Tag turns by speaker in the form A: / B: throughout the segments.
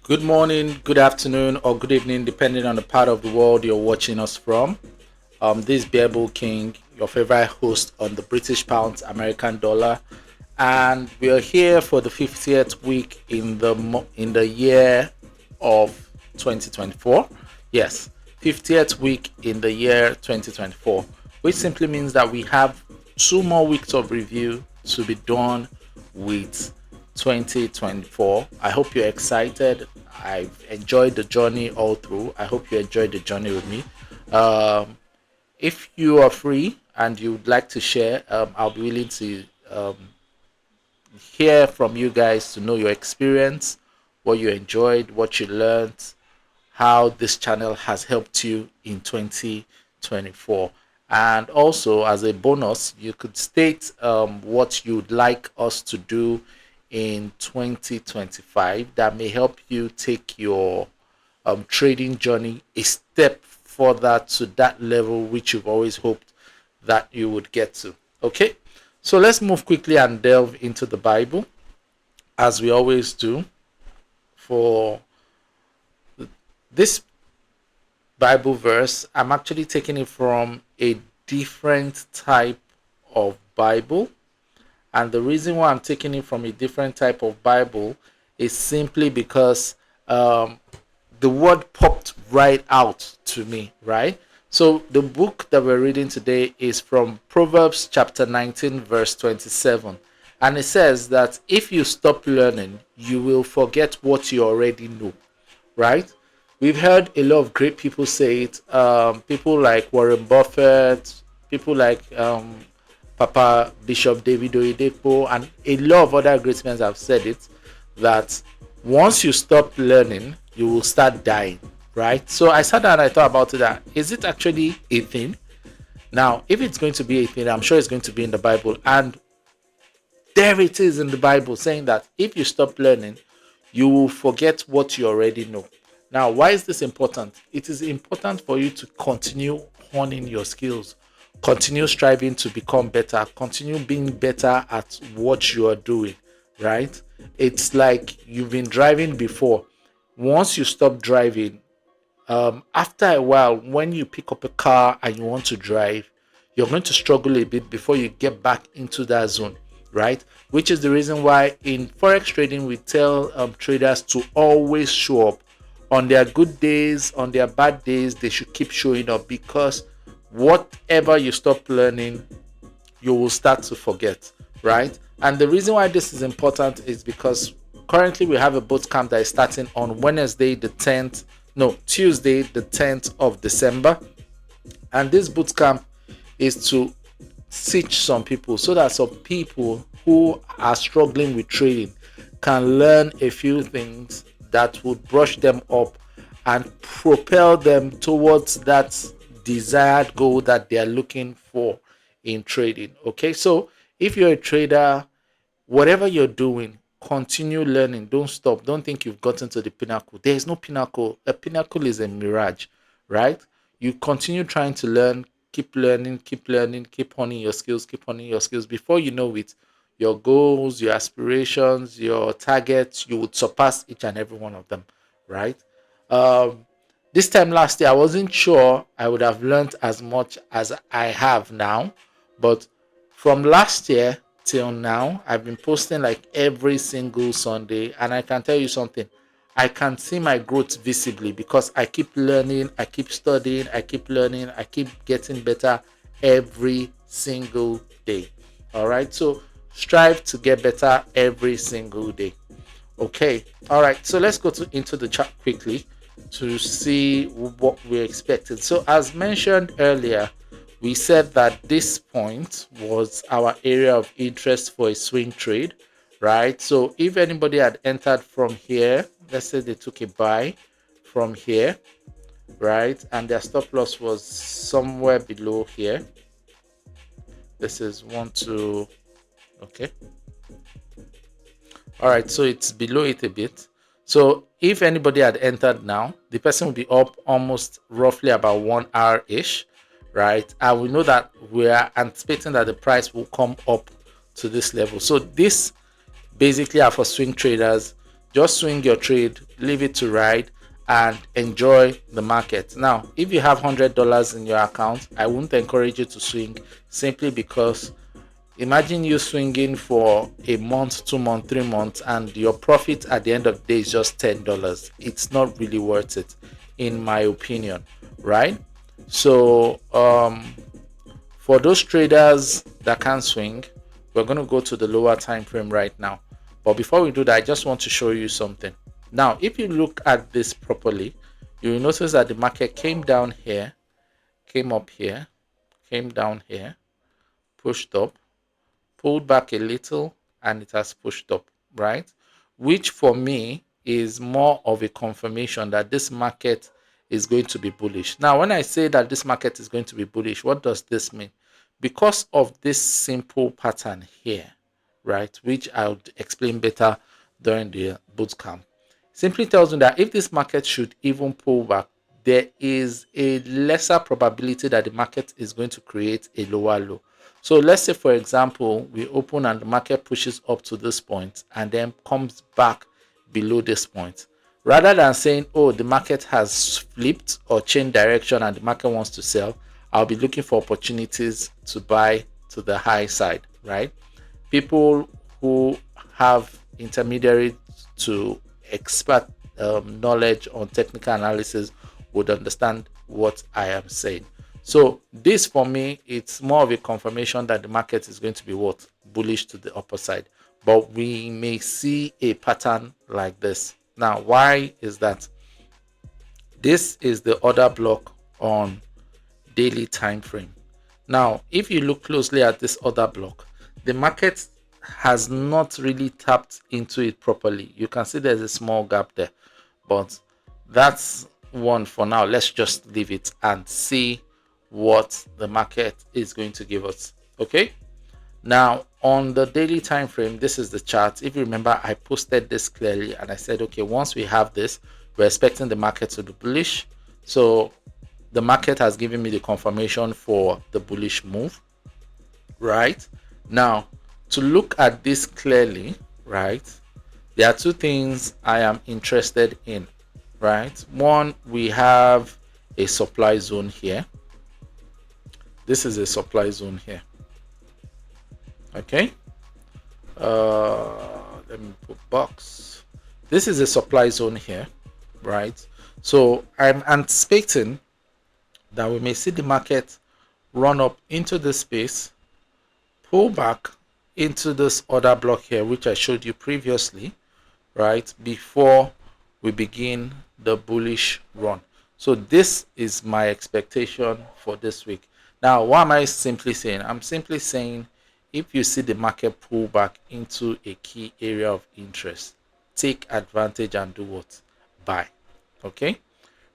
A: Good morning, good afternoon, or good evening, depending on the part of the world you're watching us from. This is Bearable King, your favorite host on the British pound, American dollar, and we are here for the 50th week in the year of 2024. Yes, 50th week in the year 2024, which simply means that we have 2 more weeks of review to be done with 2024. I hope you're excited. I've enjoyed the journey all through. I hope you enjoyed the journey with me. Um, if you are free and you'd like to share, I'll be willing to hear from you guys to know your experience, what you enjoyed, what you learned, how this channel has helped you in 2024. And also, as a bonus, you could state what you'd like us to do in 2025 that may help you take your trading journey a step further to that level which you've always hoped that you would get to. Okay, so let's move quickly and delve into the Bible as we always do. For this Bible verse, I'm actually taking it from a different type of Bible. And the reason why I'm taking it from a different type of Bible is simply because the word popped right out to me, right? So the book that we're reading today is from Proverbs chapter 19, verse 27. And it says that if you stop learning, you will forget what you already know, right? We've heard a lot of great people say it. People like Warren Buffett, people like Papa Bishop David Oyedepo, and a lot of other great men have said it that once you stop learning, you will start dying, right? So I sat down and I thought about it. That is it actually a thing? Now, if it's going to be a thing, I'm sure it's going to be in the Bible, and there it is in the Bible saying that if you stop learning, you will forget what you already know. Now, why is this important? It is important for you to continue honing your skills, continue striving to become better, continue being better at what you are doing, right? It's like you've been driving before. Once you stop driving, after a while, when you pick up a car and you want to drive, you're going to struggle a bit before you get back into that zone, right? Which is the reason why in forex trading we tell traders to always show up on their good days, on their bad days. They should keep showing up because whatever you stop learning, you will start to forget, right? And the reason why this is important is because currently we have a boot camp that is starting on Wednesday, the 10th, no, Tuesday, the 10th of December. And this boot camp is to teach some people so that some people who are struggling with trading can learn a few things that would brush them up and propel them towards that desired goal that they are looking for in trading. Okay, so if you're a trader, whatever you're doing, continue learning. Don't stop. Don't think you've gotten to the pinnacle. There is no pinnacle. A pinnacle is a mirage, right? You continue trying to learning, keep honing your skills, keep honing your skills. Before you know it, your goals, your aspirations, your targets, you would surpass each and every one of them, right? Um, this time last year, I wasn't sure I would have learned as much as I have now, but from last year till now, I've been posting like every single Sunday, and I can tell you something. I can see my growth visibly because I keep learning, I keep studying, I keep learning, I keep getting better every single day. All right, so strive to get better every single day. Okay, all right, so let's go into the chat quickly to see what we're expecting. So, as mentioned earlier, we said that this point was our area of interest for a swing trade, right? So, if anybody had entered from here, let's say they took a buy from here, right, and their stop loss was somewhere below here. This is 1 2. Okay, all right, so it's below it a bit. So if anybody had entered now, the person will be up almost roughly about 1 hour ish, right? And we know that we are anticipating that the price will come up to this level. So this basically are for swing traders Just swing your trade, leave it to ride, and enjoy the market. Now, if you have $100 in your account, I wouldn't encourage you to swing, simply because imagine you swinging for a month, 2 months, 3 months, and your profit at the end of the day is just $10. It's not really worth it, in my opinion, right? So, for those traders that can swing, we're going to go to the lower time frame right now. But before we do that, I just want to show you something. Now, if you look at this properly, you will notice that the market came down here, came up here, came down here, pushed up, pulled back a little, and it has pushed up, right? Which for me is more of a confirmation that this market is going to be bullish. Now, when I say that this market is going to be bullish, what does this mean? Because of this simple pattern here, right, which I'll explain better during the boot camp, simply tells me that if this market should even pull back, there is a lesser probability that the market is going to create a lower low. So let's say, for example, we open and the market pushes up to this point and then comes back below this point. Rather than saying, oh, the market has flipped or changed direction and the market wants to sell, I'll be looking for opportunities to buy to the high side, right? People who have intermediary to expert knowledge on technical analysis would understand what I am saying. So this, for me, it's more of a confirmation that the market is going to be what? Bullish to the upper side. But we may see a pattern like this. Now, why is that? This is the order block on daily time frame. Now, if you look closely at this order block, the market has not really tapped into it properly. You can see there's a small gap there, but that's one for now. Let's just leave it and see what the market is going to give us. Okay, now on the daily time frame, this is the chart. If you remember, I posted this clearly and I said, okay, once we have this, we're expecting the market to be bullish. So the market has given me the confirmation for the bullish move, right? Now, to look at this clearly, right, there are two things I am interested in, right? One, we have a supply zone here. This is a supply zone here. Okay. Let me put box. This is a supply zone here, right? So I'm anticipating that we may see the market run up into this space, pull back into this order block here, which I showed you previously, right, before we begin the bullish run. So this is my expectation for this week. Now, what am I simply saying? I'm simply saying, if you see the market pull back into a key area of interest, take advantage and do what? Buy. Okay.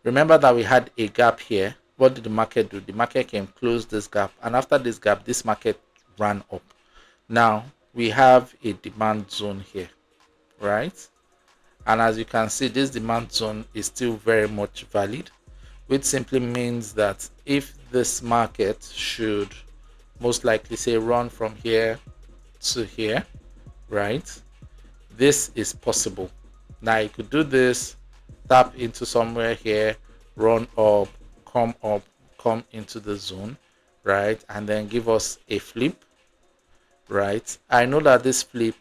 A: Remember that we had a gap here. What did the market do? The market came close this gap, and after this gap, this market ran up. Now we have a demand zone here, right? And as you can see, this demand zone is still very much valid, which simply means that if this market should most likely say run from here to here, right, this is possible. Now you could do this, tap into somewhere here, run up, come into the zone, right, and then give us a flip, right? I know that this flip,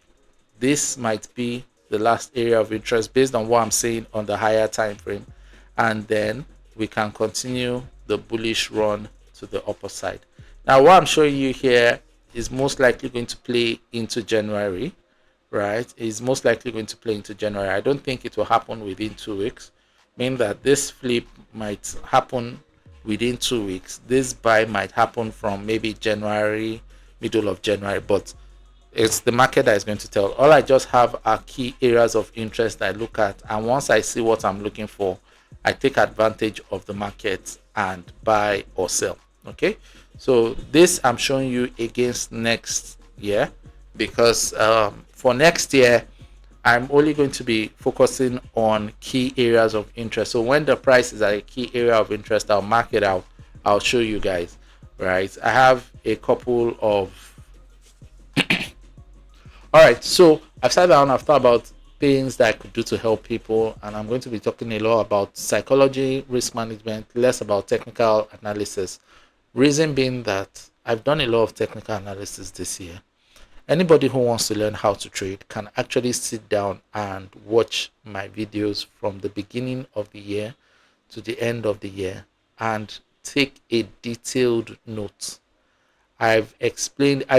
A: this might be the last area of interest based on what I'm saying on the higher time frame, and then we can continue the bullish run to the upper side. Now what I'm showing you here is most likely going to play into January, right? Is most likely going to play into January. I don't think it will happen within 2 weeks, meaning that this flip might happen within 2 weeks. This buy might happen from maybe January, middle of January, but it's the market that is going to tell. All I just have are key areas of interest I look at, and once I see what I'm looking for, I take advantage of the market and buy or sell. Okay, so this I'm showing you against next year, because for next year I'm only going to be focusing on key areas of interest. So when the price is at a key area of interest, I'll mark it out. I'll show you guys, right? I have a couple of all right, so I've sat down, I've thought about things that I could do to help people, and I'm going to be talking a lot about psychology, risk management, less about technical analysis. Reason being that I've done a lot of technical analysis this year. Anybody who wants to learn how to trade can actually sit down and watch my videos from the beginning of the year to the end of the year and take a detailed note. I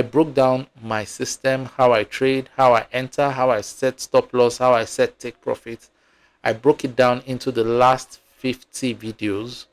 A: broke down my system, how I trade, how I enter, how I set stop loss, how I set take profit. I broke it down into the last 50 videos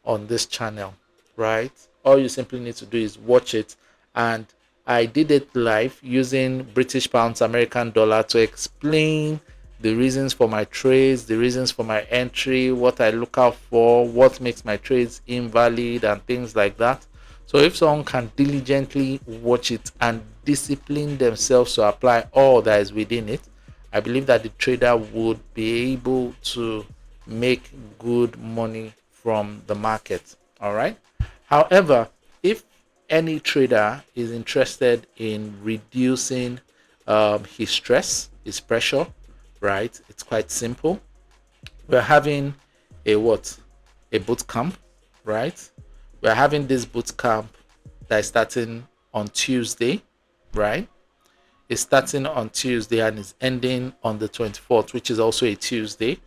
A: on this channel, right? All you simply need to do is watch it. And I did it live using British pounds, American dollar to explain the reasons for my trades, the reasons for my entry, what I look out for, what makes my trades invalid, and things like that. So if someone can diligently watch it and discipline themselves to apply all that is within it, I believe that the trader would be able to make good money from the market. All right. However, if any trader is interested in reducing his stress, his pressure, right? It's quite simple. We're having a what? A boot camp, right? We're having this boot camp that is starting on Tuesday, right? It's starting on Tuesday and is ending on the 24th, which is also a Tuesday.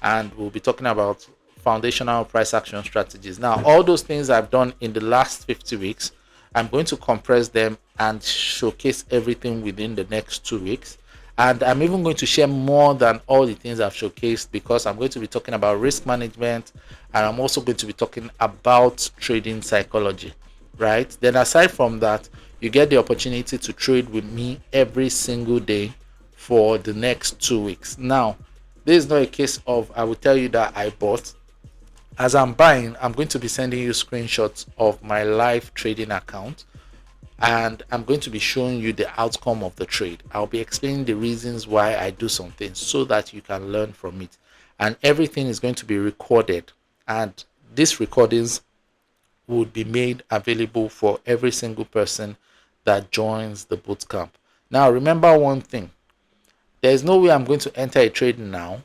A: And we'll be talking about foundational price action strategies. Now, all those things I've done in the last 50 weeks, I'm going to compress them and showcase everything within the next 2 weeks. And I'm even going to share more than all the things I've showcased, because I'm going to be talking about risk management, and I'm also going to be talking about trading psychology, right? Then aside from that, you get the opportunity to trade with me every single day for the next 2 weeks. Now, this is not a case of I will tell you that I bought. As I'm buying, I'm going to be sending you screenshots of my live trading account, and I'm going to be showing you the outcome of the trade. I'll be explaining the reasons why I do some things so that you can learn from it. And everything is going to be recorded, and these recordings would be made available for every single person that joins the bootcamp. Now, remember one thing: there is no way I'm going to enter a trade now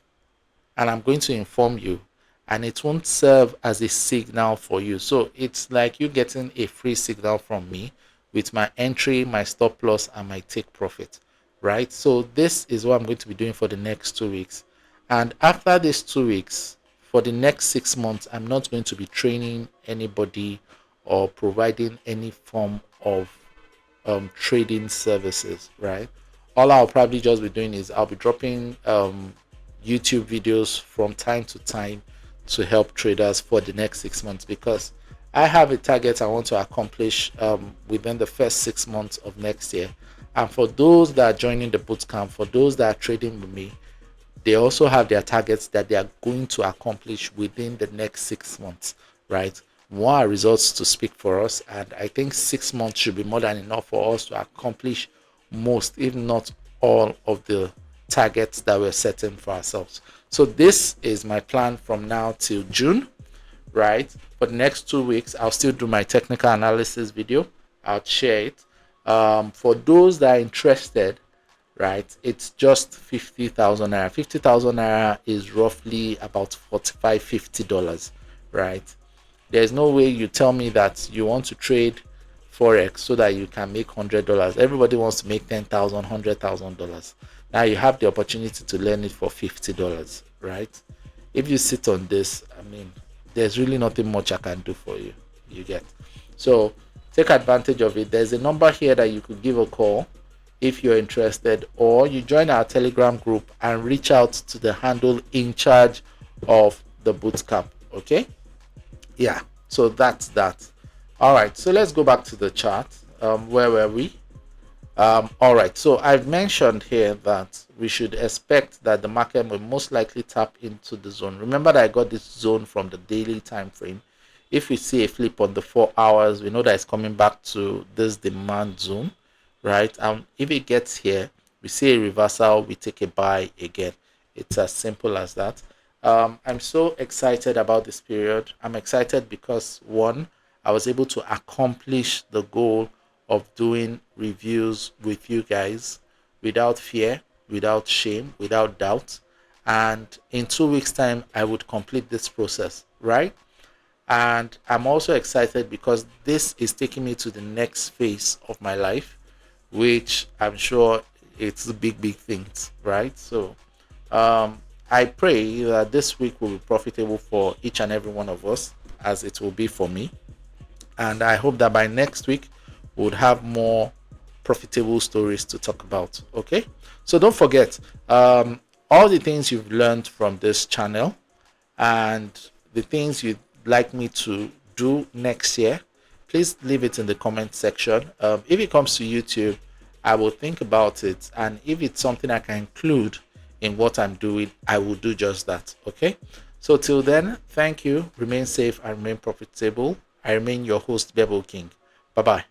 A: and I'm going to inform you, and it won't serve as a signal for you. So it's like you getting a free signal from me with my entry, my stop loss, and my take profit, right? So this is what I'm going to be doing for the next 2 weeks. And after these 2 weeks, for the next 6 months, I'm not going to be training anybody or providing any form of trading services, right? All I'll probably just be doing is I'll be dropping YouTube videos from time to time to help traders for the next 6 months, because I have a target I want to accomplish within the first 6 months of next year. And for those that are joining the bootcamp, for those that are trading with me, they also have their targets that they are going to accomplish within the next 6 months, right? More results to speak for us, and I think 6 months should be more than enough for us to accomplish most, if not all, of the targets that we're setting for ourselves. So this is my plan from now till June, right? For the next 2 weeks, I'll still do my technical analysis video. I'll share it. For those that are interested, right, it's just 50,000 naira. 50,000 naira is roughly about $45-50, right? There's no way you tell me that you want to trade forex so that you can make $100. Everybody wants to make 10,000, $100,000. Now you have the opportunity to learn it for $50, right? If you sit on this, I mean, there's really nothing much I can do for you. You get. So take advantage of it. There's a number here that you could give a call if you're interested, or you join our Telegram group and reach out to the handle in charge of the bootcamp. Okay. Yeah, so that's that. All right, so let's go back to the chart. Where were we? All right, so I've mentioned here that we should expect that the market will most likely tap into the zone. Remember that I got this zone from the daily time frame. If we see a flip on the 4 hours, we know that it's coming back to this demand zone, right? And if it gets here, we see a reversal, we take a buy again. It's as simple as that. I'm so excited about this period. I'm excited because, one, I was able to accomplish the goal of doing reviews with you guys without fear, without shame, without doubt. And in 2 weeks' time, I would complete this process, right? And I'm also excited because this is taking me to the next phase of my life, which I'm sure it's big, big things, right? So I pray that this week will be profitable for each and every one of us, as it will be for me. And I hope that by next week, we would have more profitable stories to talk about. Okay. So don't forget all the things you've learned from this channel and the things you'd like me to do next year, please leave it in the comment section. If it comes to YouTube, I will think about it. And if it's something I can include in what I'm doing, I will do just that. Okay. So till then, thank you. Remain safe and remain profitable. I remain your host, Bebo King. Bye bye.